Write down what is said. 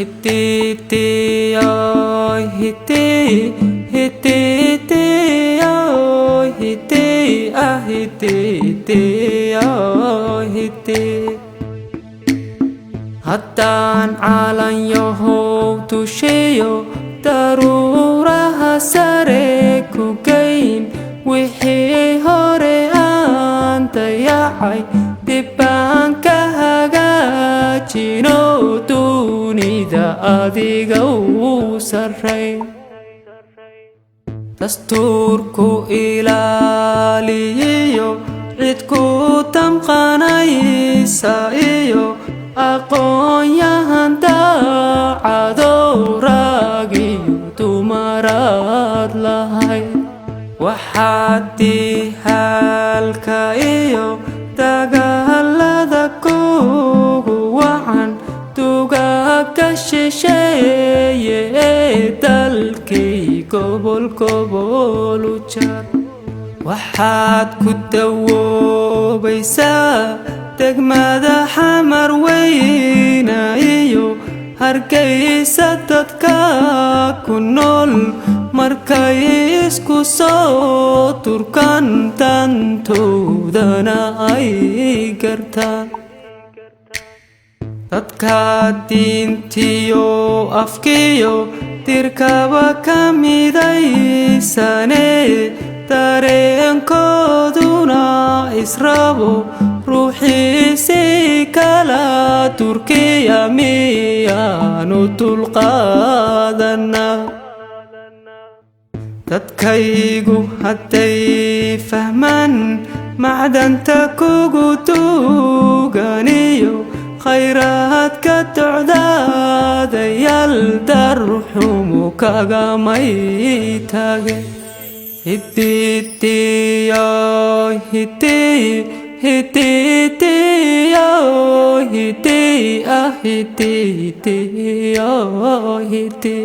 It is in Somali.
hiti ơi hiti hiti ơi hiti hiti ơi hiti haddaan calanyaho tusheeyo daruuraha sare ku geyn wixii hore aan dayacay dib baan ka hagaajino dunida adiga u sarreyn dastuurku ilaaliyo cid ku damqanaysa iyo aqoon-yahan daacadow rag iyo dumaraad lahayd waxaad dihalka iyo dagaalada kugu wacan dugaagga shisheeye ee dalkii gobol gobol u jar waxaad ku dawoobaysaa degmada xamar weyna iyo hargeysa dadka ku nool markay isku soo turkan dantoodana ay gartaan dadka diintiyo afkiyo dirkaba ka midaysane dareenkooduna israbo ruuxiisi kala turkiya miyaanu dulqaadana dadkaygu hadday fahmaan macdanta kugu duganiyo khayraadka docdaadayaal darxumu kagamay taage hiti hiti hiti hiti hiti hiti hiti